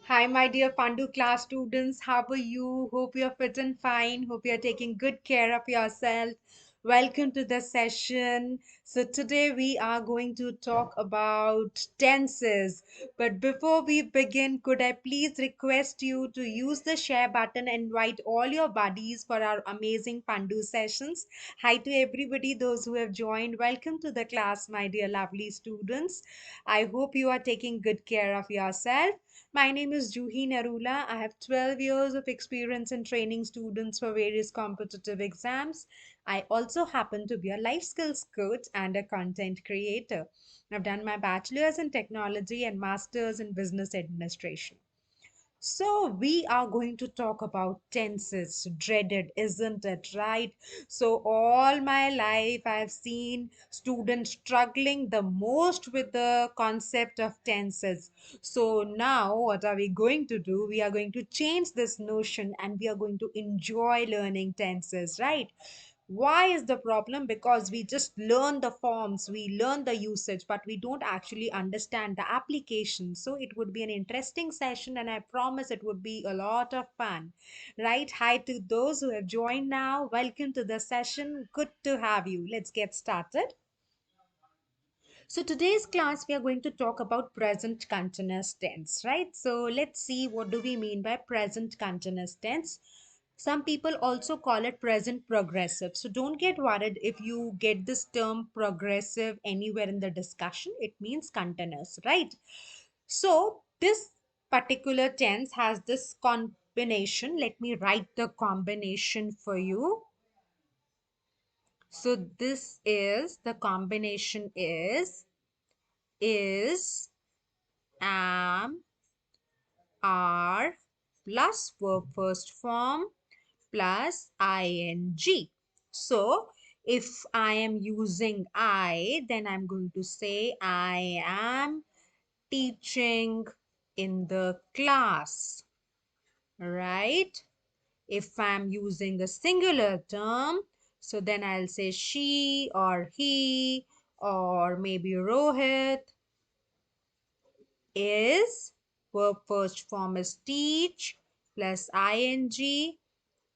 Hi, my dear Fundoo Class students. How are you? Hope you're fit and fine. Hope you're taking good care of yourself. Welcome to the session. So, today we are going to talk about tenses. But before we begin, could I please request you to use the share button and invite all your buddies for our amazing Fundoo sessions? Hi to everybody, those who have joined. Welcome to the class, my dear lovely students. I hope you are taking good care of yourself. My name is Juhi Narula. I have 12 years of experience in training students for various competitive exams. I also happen to be a life skills coach and a content creator. I've done my bachelor's in technology and master's in business administration. So, we are going to talk about tenses. Dreaded, isn't it? Right? So, all my life, I've seen students struggling the most with the concept of tenses. So, now what are we going to do? We are going to change this notion and we are going to enjoy learning tenses, right? Why is the problem? Because we just learn the forms, we learn the usage, but we don't actually understand the application. So it would be an interesting session, and I promise it would be a lot of fun. Right? Hi to those who have joined now. Welcome to the session. Good to have you. Let's get started. So today's class we are going to talk about present continuous tense, right? So let's see what do we mean by present continuous tense. Some people also call it present progressive. So don't get worried if you get this term progressive anywhere in the discussion. It means continuous, right? So this particular tense has this combination. Let me write the combination for you. So this is the combination is, am, are plus verb first form plus ing. So if I am using I, then I'm going to say I am teaching in the class, right? If I'm using a singular term, so then I'll say she or he or maybe Rohit is, verb first form is teach plus ing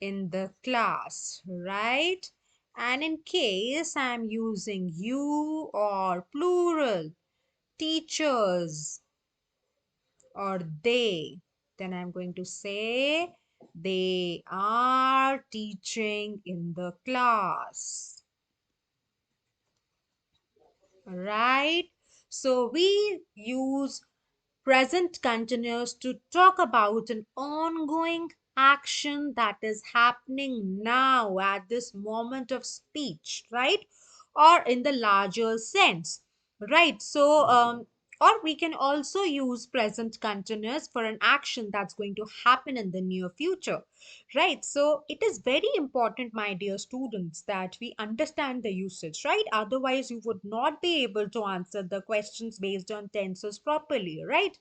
in the class, right? And in case I'm using you or plural, teachers or they, then I'm going to say they are teaching in the class, right? So we use present continuous to talk about an ongoing action that is happening now at this moment of speech, right? Or in the larger sense, right? So, or we can also use present continuous for an action that's going to happen in the near future, right? So it is very important, my dear students, that we understand the usage, right? Otherwise you would not be able to answer the questions based on tenses properly, right?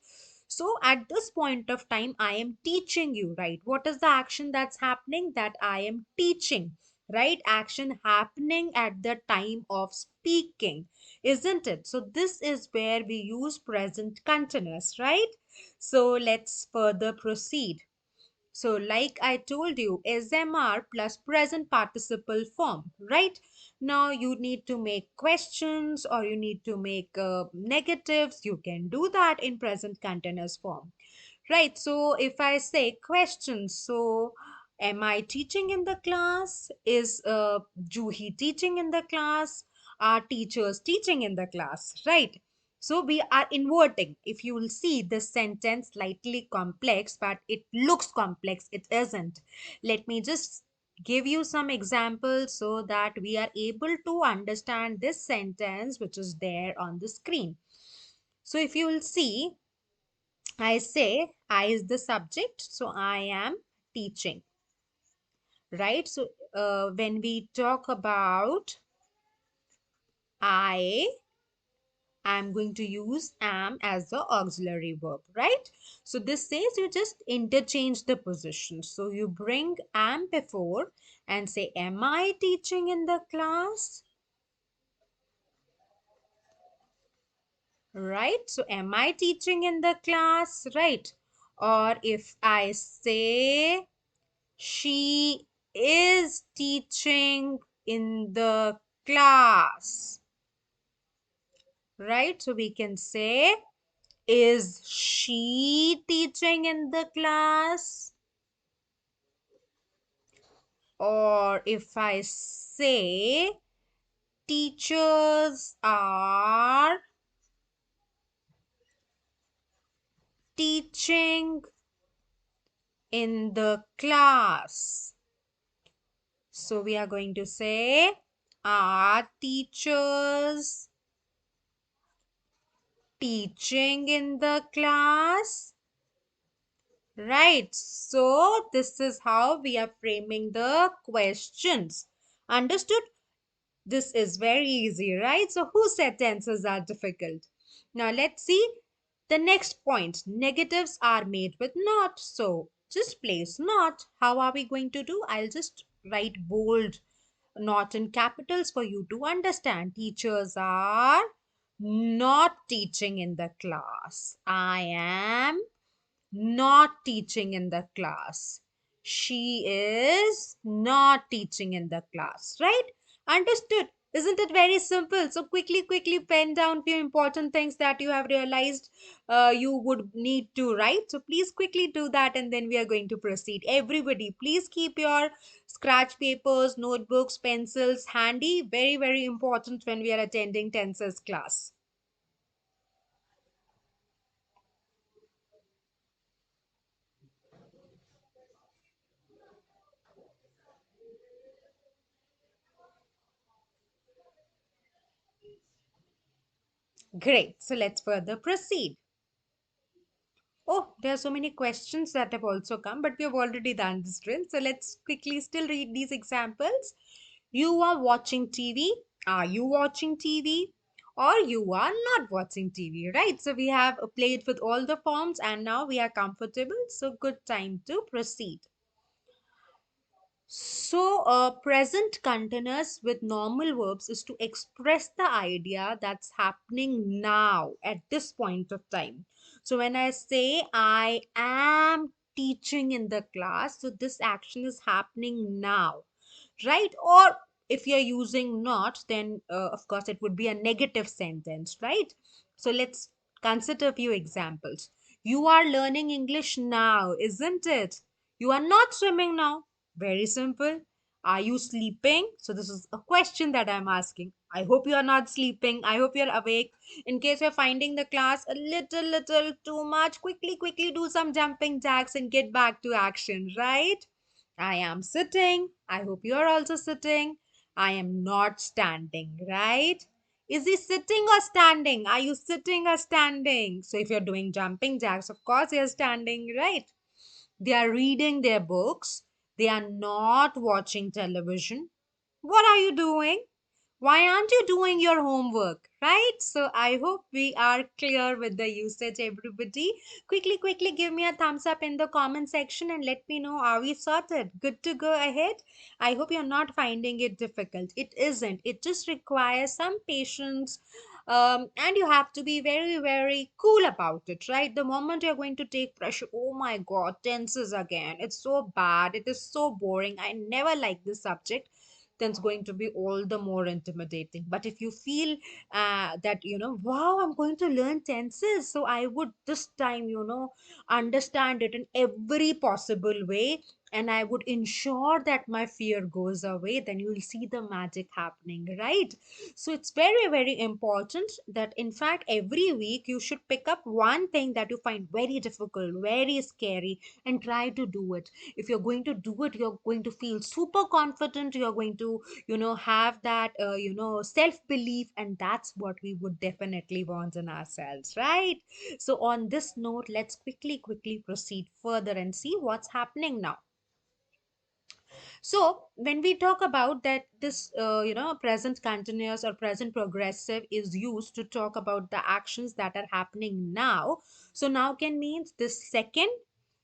So at this point of time I am teaching you, right? What is the action that's happening? That I am teaching, right? Action happening at the time of speaking, isn't it? So this is where we use present continuous, right? So let's further proceed. So, like I told you, SMR plus present participle form, right? Now, you need to make questions or you need to make negatives. You can do that in present continuous form, right? So, if I say questions, so am I teaching in the class? Is Juhi teaching in the class? Are teachers teaching in the class, right? So we are inverting. If you will see this sentence slightly complex, but it looks complex, it isn't. Let me just give you some examples so that we are able to understand this sentence which is there on the screen. So if you will see, I say I is the subject, so I am teaching, right? So when we talk about I'm going to use am as the auxiliary verb, right? So this says you just interchange the position. So you bring am before and say, am I teaching in the class? Right? So am I teaching in the class? Right? Or if I say she is teaching in the class, right? So we can say, is she teaching in the class? Or if I say, teachers are teaching in the class. So we are going to say, are teachers teaching in the class? Right. So this is how we are framing the questions. Understood? This is very easy, right? So who said tenses are difficult? Now let's see the next point. Negatives are made with not. So just place not. How are we going to do? I'll just write bold, not in capitals for you to understand. Teachers are not teaching in the class. I am not teaching in the class. She is not teaching in the class, right? Understood? Isn't it very simple? So quickly pen down few important things that you have realized you would need to write. So please quickly do that and then we are going to proceed. Everybody, please keep your scratch papers, notebooks, pencils handy. Very important when we are attending tenses class. Great. So let's further proceed. Oh, there are so many questions that have also come, but we have already done this drill. So let's quickly still read these examples. You are watching TV. Are you watching TV? Or you are not watching TV, right? So we have played with all the forms and now we are comfortable. So good time to proceed. So, present continuous with normal verbs is to express the idea that's happening now at this point of time. So, when I say I am teaching in the class, so this action is happening now, right? Or if you're using not, then of course it would be a negative sentence, right? So, let's consider a few examples. You are learning English now, isn't it? You are not swimming now. Very simple. Are you sleeping? So, this is a question that I'm asking. I hope you are not sleeping. I hope you're awake. In case you're finding the class a little too much, quickly do some jumping jacks and get back to action, right? I am sitting. I hope you're also sitting. I am not standing, right? Is he sitting or standing? Are you sitting or standing? So, if you're doing jumping jacks, of course you're standing, right? They are reading their books. They are not watching television. What are you doing? Why aren't you doing your homework? Right? So I hope we are clear with the usage, everybody. Quickly give me a thumbs up in the comment section and let me know, are we sorted? Good to go ahead? I hope you're not finding it difficult. It isn't. It just requires some patience. And you have to be very cool about it, right? The moment you're going to take pressure, oh my god, tenses again. It's so bad. It is so boring. I never like this subject, then it's going to be all the more intimidating. But if you feel that, wow, I'm going to learn tenses, so I would this time, understand it in every possible way, and I would ensure that my fear goes away, then you'll see the magic happening, right? So it's very important that, in fact, every week you should pick up one thing that you find very difficult, very scary, and try to do it. If you're going to do it, you're going to feel super confident, you're going to have that self belief, and that's what we would definitely want in ourselves, right? So on this note, let's quickly proceed further and see what's happening now. So when we talk about that, this present continuous or present progressive is used to talk about the actions that are happening now. So now can means this second,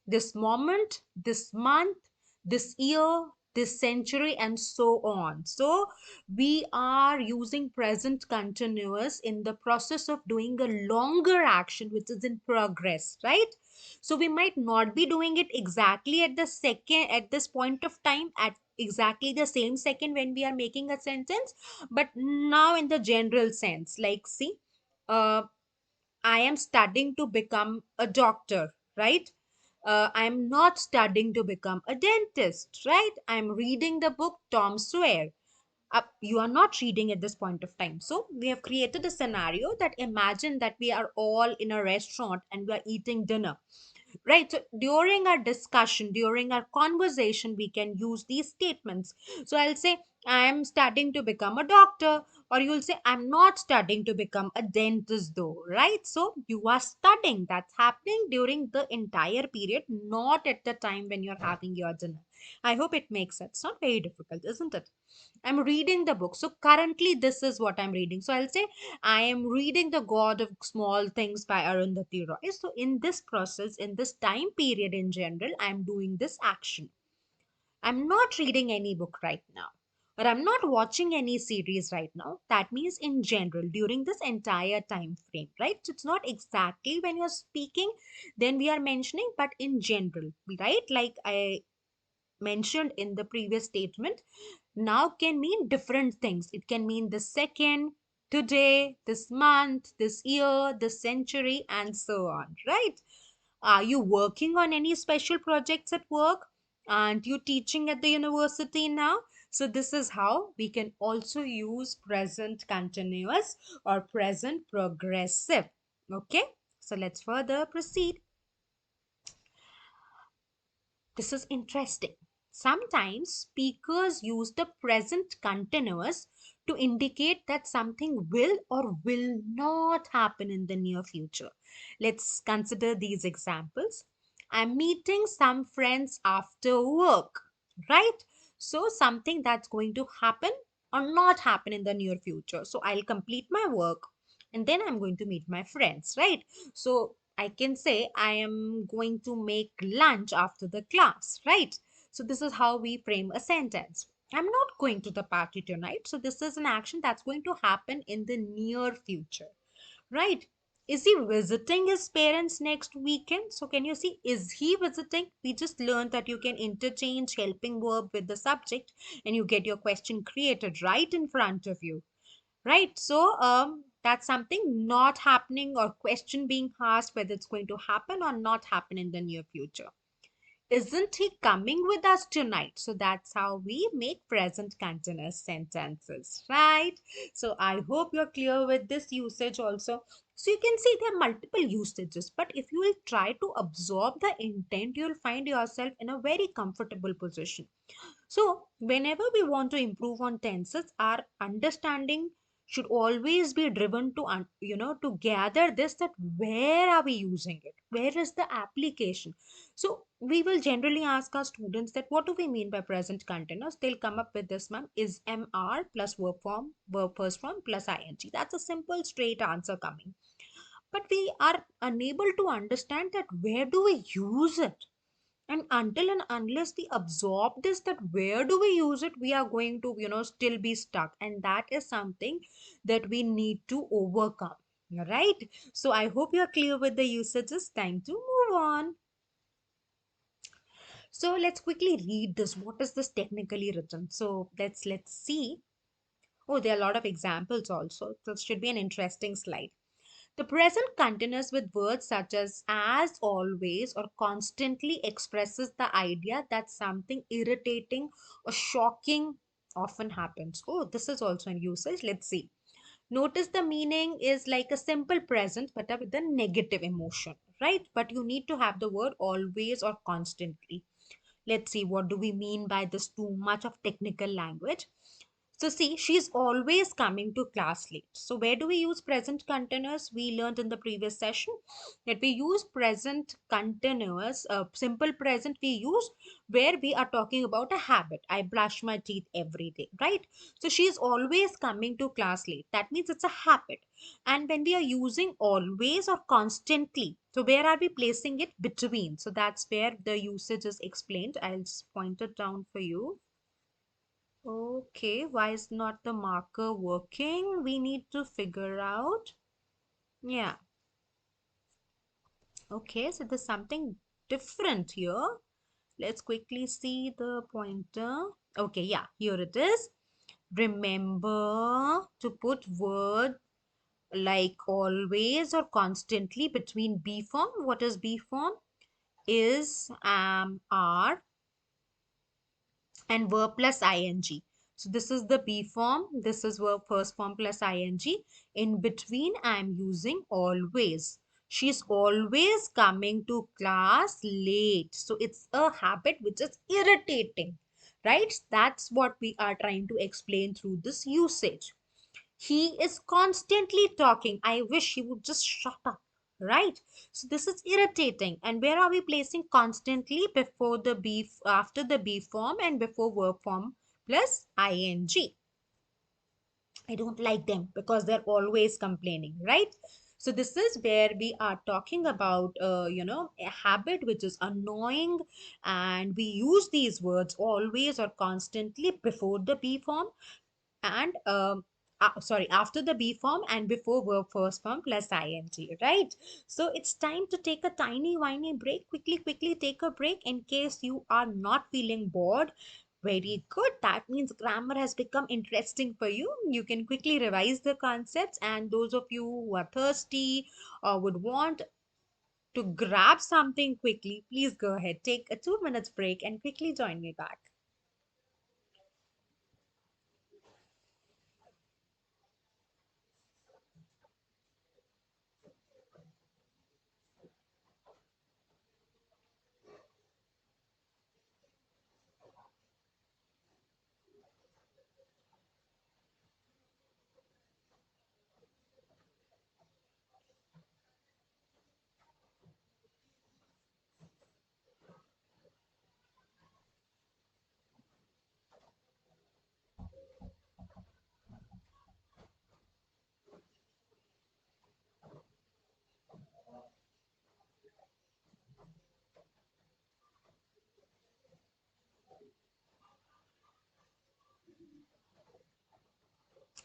this moment, this month, this year, this century, and so on. So we are using present continuous in the process of doing a longer action which is in progress, right? So we might not be doing it exactly at the second, at this point of time, at exactly the same second when we are making a sentence, but now in the general sense, like see, uh, I am studying to become a doctor, right? I'm not studying to become a dentist, right? I'm reading the book Tom Sawyer. You are not reading at this point of time. So we have created a scenario that imagine that we are all in a restaurant and we are eating dinner. Right. So during our discussion, during our conversation, we can use these statements. So I'll say, I am studying to become a doctor, or you'll say, I'm not studying to become a dentist, though. Right. So you are studying. That's happening during the entire period, not at the time when you're having your dinner. I hope it makes sense. It's not very difficult, isn't it? I'm reading the book. So currently, this is what I'm reading. So I'll say, I am reading The God of Small Things by Arundhati Roy. So in this process, in this time period in general, I'm doing this action. I'm not reading any book right now, or I'm not watching any series right now. That means in general, during this entire time frame, right? So it's not exactly when you're speaking, then we are mentioning, but in general, right? Like I mentioned in the previous statement, now can mean different things. It can mean the second, today, this month, this year, this century, and so on, right? Are you working on any special projects at work? Aren't you teaching at the university now? So, this is how we can also use present continuous or present progressive. Okay, so let's further proceed. This is interesting. Sometimes speakers use the present continuous to indicate that something will or will not happen in the near future. Let's consider these examples. I'm meeting some friends after work, right? So, something that's going to happen or not happen in the near future. So, I'll complete my work and then I'm going to meet my friends, right? So, I can say I am going to make lunch after the class, right? So this is how we frame a sentence. I'm not going to the party tonight. So this is an action that's going to happen in the near future, right? Is he visiting his parents next weekend? So can you see, is he visiting? We just learned that you can interchange helping verb with the subject and you get your question created right in front of you, right? So that's something not happening or question being asked whether it's going to happen or not happen in the near future. Isn't he coming with us tonight? So that's how we make present continuous sentences, right? So I hope you're clear with this usage also. So you can see there are multiple usages, but if you will try to absorb the intent, you'll find yourself in a very comfortable position. So, whenever we want to improve on tenses, our understanding should always be driven to, to gather this, that where are we using it? Where is the application? So, we will generally ask our students that what do we mean by present continuous? They'll come up with this, ma'am, is MR plus verb form, verb first form plus ing. That's a simple, straight answer coming. But we are unable to understand that where do we use it? And until and unless we absorb this, that where do we use it, we are going to still be stuck, and that is something that we need to overcome, right? So I hope you're clear with the usages. Time to move on. So let's quickly read this. What is this technically written? So let's see. Oh, there are a lot of examples also. This should be an interesting slide. The present continuous with words such as always, or constantly expresses the idea that something irritating or shocking often happens. Oh, this is also in usage. Let's see. Notice the meaning is like a simple present but with a negative emotion, right? But you need to have the word always or constantly. Let's see, what do we mean by this too much of technical language? So see, she's always coming to class late. So where do we use present continuous? We learned in the previous session that we use present continuous, simple present we use where we are talking about a habit. I brush my teeth every day, right? So she's always coming to class late. That means it's a habit. And when we are using always or constantly, so where are we placing it? Between. So that's where the usage is explained. I'll just point it down for you. Okay, why is not the marker working? We need to figure out. Yeah, okay, so there's something different here. Let's quickly see the pointer. Okay, yeah, here it is. Remember to put word like always or constantly between B form. What is B form? Is, am, are, and verb plus ing. So this is the B form. This is verb first form plus ing. In between, I am using always. She's always coming to class late. So it's a habit which is irritating, right? That's what we are trying to explain through this usage. He is constantly talking. I wish he would just shut up, right? So this is irritating. And where are we placing constantly? Before the B, after the B form and before verb form plus ing. I don't like them because they're always complaining, right? So this is where we are talking about, a habit which is annoying, and we use these words always or constantly before the B form and sorry, after the B form and before verb first form plus ing, right? So it's time to take a tiny whiny break. Quickly take a break in case you are not feeling bored. Very good. That means grammar has become interesting for you. You can quickly revise the concepts, and those of you who are thirsty or would want to grab something quickly, please go ahead, take a 2 minutes break and quickly join me back.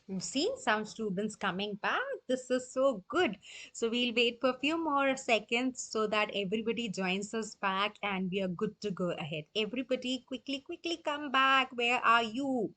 You've seen some students coming back. This is so good. So we'll wait for a few more seconds so that everybody joins us back and we are good to go ahead. Everybody, quickly come back. Where are you?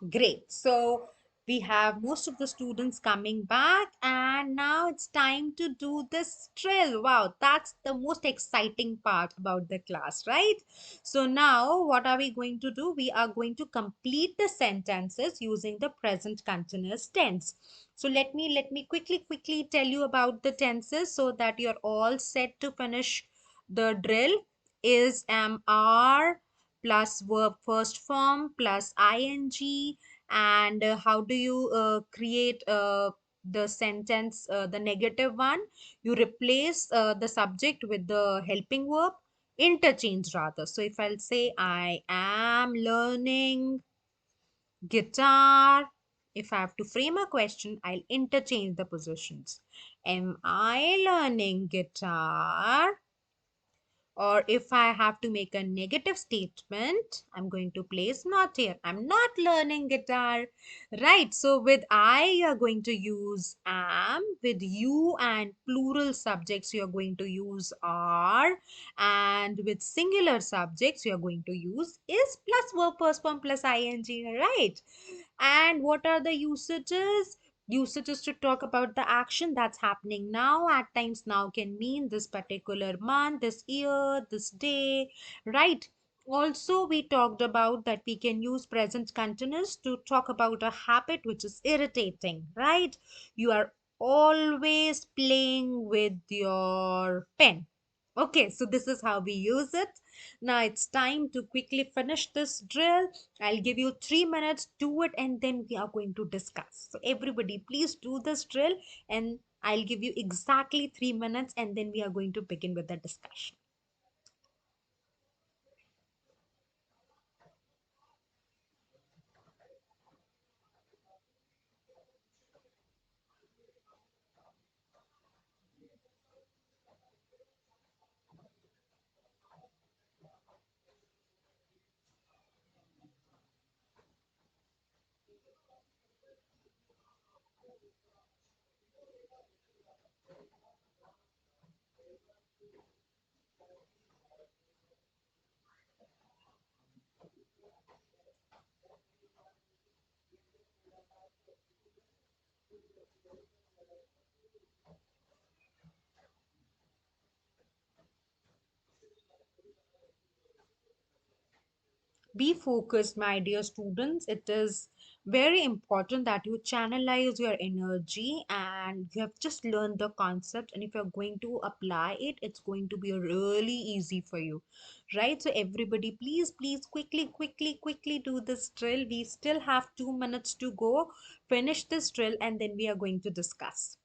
Great. So we have most of the students coming back, and now it's time to do this drill. Wow, that's the most exciting part about the class, right? So now what are we going to do? We are going to complete the sentences using the present continuous tense. So let me quickly tell you about the tenses so that you're all set to finish the drill. Is, am, are plus verb first form plus ing, and how do you create the sentence, the negative one? You replace the subject with the helping verb, interchange rather. So if I'll say I am learning guitar, if I have to frame a question, I'll interchange the positions. Am I learning guitar? Or if I have to make a negative statement, I'm going to place not here. I'm not learning guitar. Right. So with I, you're going to use am. With you and plural subjects, you're going to use are. And with singular subjects, you're going to use is plus verb first form plus ing. Right. And what are the usages? Usage is to talk about the action that's happening now. At times, now can mean this particular month, this year, this day, right? Also, we talked about that we can use present continuous to talk about a habit which is irritating, right? You are always playing with your pen. Okay, so this is how we use it. Now it's time to quickly finish this drill. I'll give you 3 minutes, do it, and then we are going to discuss. So, everybody, please do this drill, and I'll give you exactly 3 minutes, and then we are going to begin with the discussion. Be focused, my dear students. It is very important that you channelize your energy and you have just learned the concept. And if you're going to apply it, it's going to be really easy for you, right? So, everybody, please, please, quickly do this drill. We still have 2 minutes to go. Finish this drill, and then we are going to discuss.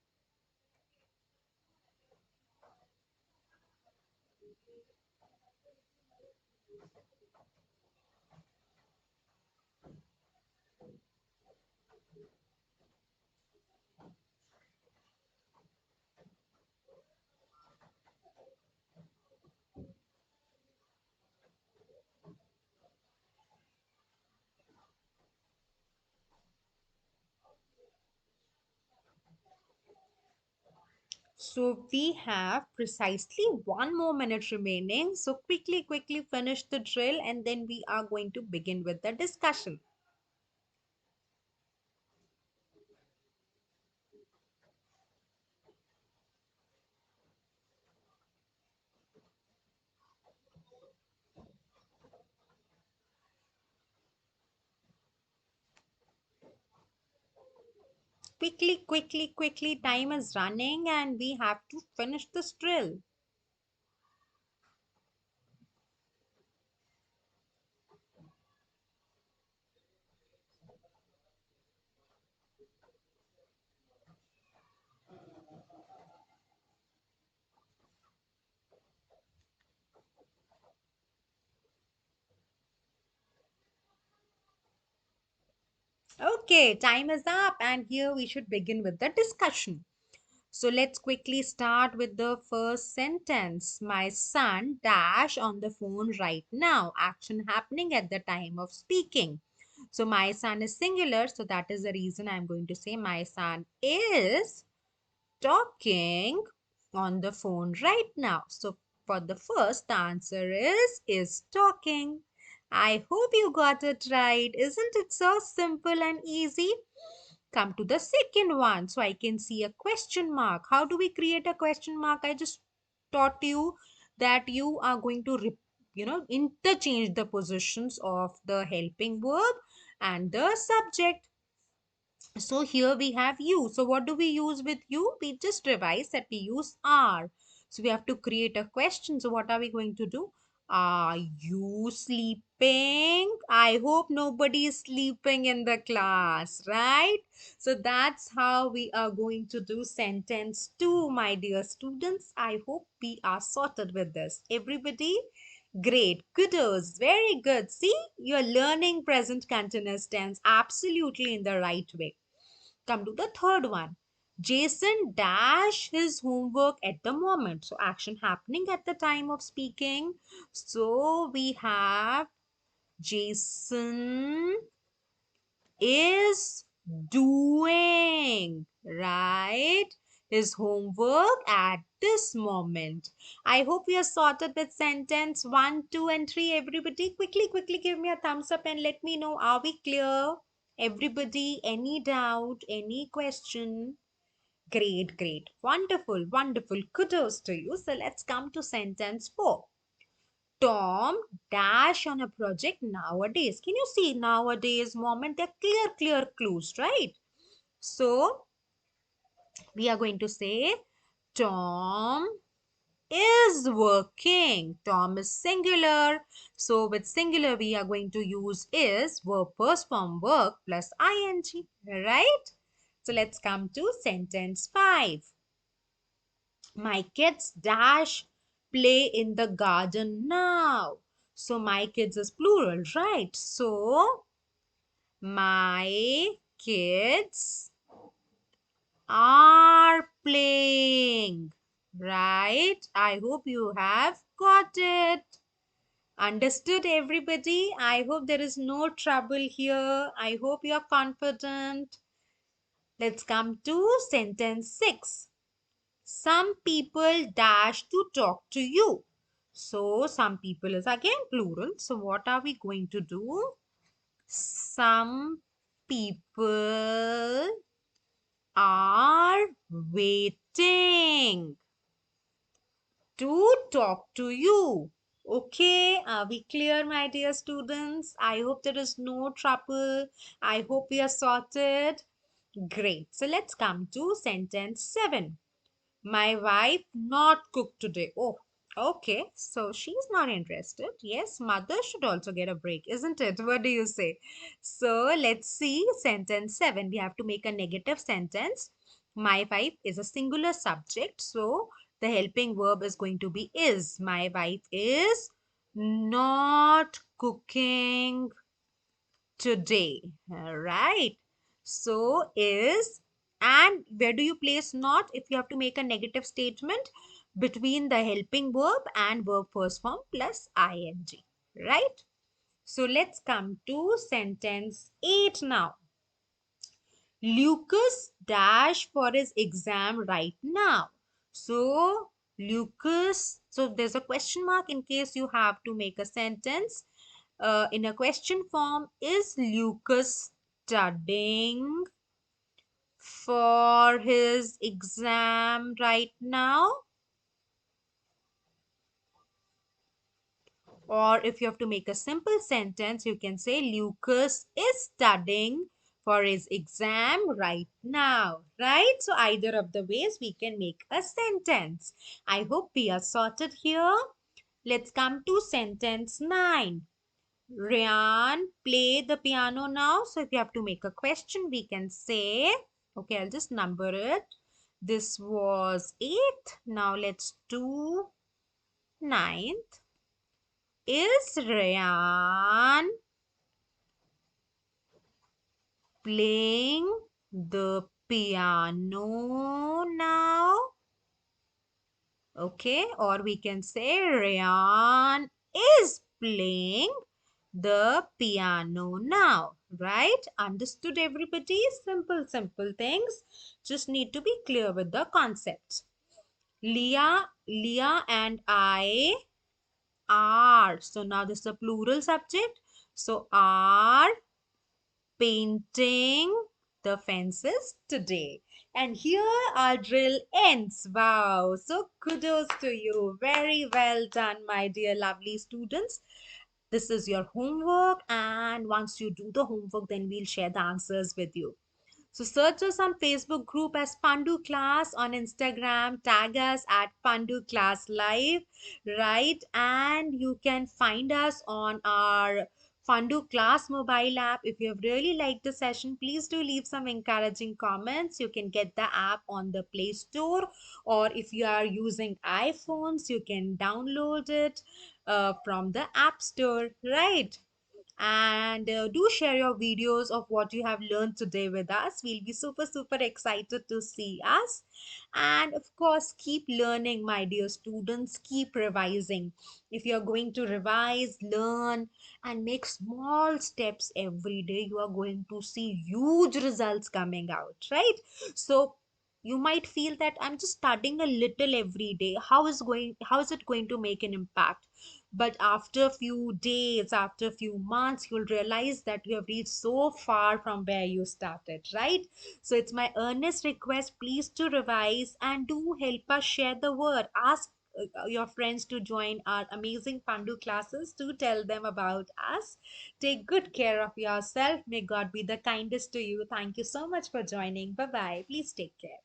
So we have precisely 1 more minute remaining. So quickly finish the drill and then we are going to begin with the discussion. Quickly. Time is running and we have to finish this drill. Okay, time is up and here we should begin with the discussion. So let's quickly start with the first sentence. My son dash on the phone right now. Action happening at the time of speaking. So my son is singular, so that is the reason I'm going to say my son is talking on the phone right now. So for the first, the answer is talking. I hope you got it right. Isn't it so simple and easy? Come to the second one. So I can see a question mark. How do we create a question mark? I just taught you that you are going to interchange the positions of the helping verb and the subject. So here we have you. So what do we use with you? We just revise that we use are. So we have to create a question. So what are we going to do? Are you sleeping? I hope nobody is sleeping in the class, right? So that's how we are going to do sentence 2, my dear students. I hope we are sorted with this. Everybody, great. Kudos. Very good. See, you're learning present continuous tense absolutely in the right way. Come to the third one. Jason dash his homework at the moment. So action happening at the time of speaking. So we have Jason is doing, right, his homework at this moment. I hope we are sorted with sentence 1, 2, and 3. Everybody, quickly give me a thumbs up and let me know, are we clear? Everybody, any doubt, any question? Great. Wonderful. Kudos to you. So let's come to sentence 4. Tom dash on a project nowadays. Can you see nowadays moment? They're clear clues, right? So we are going to say Tom is working. Tom is singular. So with singular, we are going to use is verb plus from work plus ing, right? So let's come to sentence 5. My kids dash play in the garden now. So my kids is plural, right? So my kids are playing, right? I hope you have got it. Understood, everybody? I hope there is no trouble here. I hope you are confident. Let's come to sentence 6. Some people dash to talk to you. So some people is again plural. So what are we going to do? Some people are waiting to talk to you. Okay, are we clear, my dear students? I hope there is no trouble. I hope we are sorted. Great. So let's come to sentence 7. My wife not cook today. Oh, okay. So she's not interested. Yes, mother should also get a break, isn't it? What do you say? So let's see sentence 7. We have to make a negative sentence. My wife is a singular subject. So the helping verb is going to be is. My wife is not cooking today. All right. So is, and where do you place not if you have to make a negative statement? Between the helping verb and verb first form plus ing. Right. So let's come to sentence 8 now. Lucas dash for his exam right now. So Lucas, so there's a question mark in case you have to make a sentence in a question form. Is Lucas studying for his exam right now? Or if you have to make a simple sentence, you can say Lucas is studying for his exam right now. Right? So either of the ways we can make a sentence. I hope we are sorted here. Let's come to sentence 9. Ryan, play the piano now. So if you have to make a question, we can say, okay, I'll just number it. This was 8th. Now let's do 9th. Is Ryan playing the piano now? Okay, or we can say Ryan is playing the piano now. Right? Understood, everybody? Simple, simple things. Just need to be clear with the concepts. Leah and I are. So now this is a plural subject. So are painting the fences today. And here our drill ends. Wow. So kudos to you. Very well done, my dear lovely students. This is your homework. And once you do the homework, then we'll share the answers with you. So search us on Facebook group as Fundoo Class, on Instagram, tag us at Fundoo Class Live, right? And you can find us on our Fundoo Class mobile app. If you have really liked the session, please do leave some encouraging comments. You can get the app on the Play Store, or if you are using iPhones, you can download it from the App Store, right? And do share your videos of what you have learned today with us. We'll be super, super excited to see us. And of course, keep learning, my dear students. Keep revising. If you're going to revise, learn, and make small steps every day, you are going to see huge results coming out, right? So you might feel that I'm just studying a little every day. How is it going to make an impact? But after a few days, after a few months, you'll realize that you have reached so far from where you started, right? So it's my earnest request, please to revise and do help us share the word. Ask your friends to join our amazing Pandu classes. To tell them about us. Take good care of yourself. May God be the kindest to you. Thank you so much for joining. Bye bye. Please take care.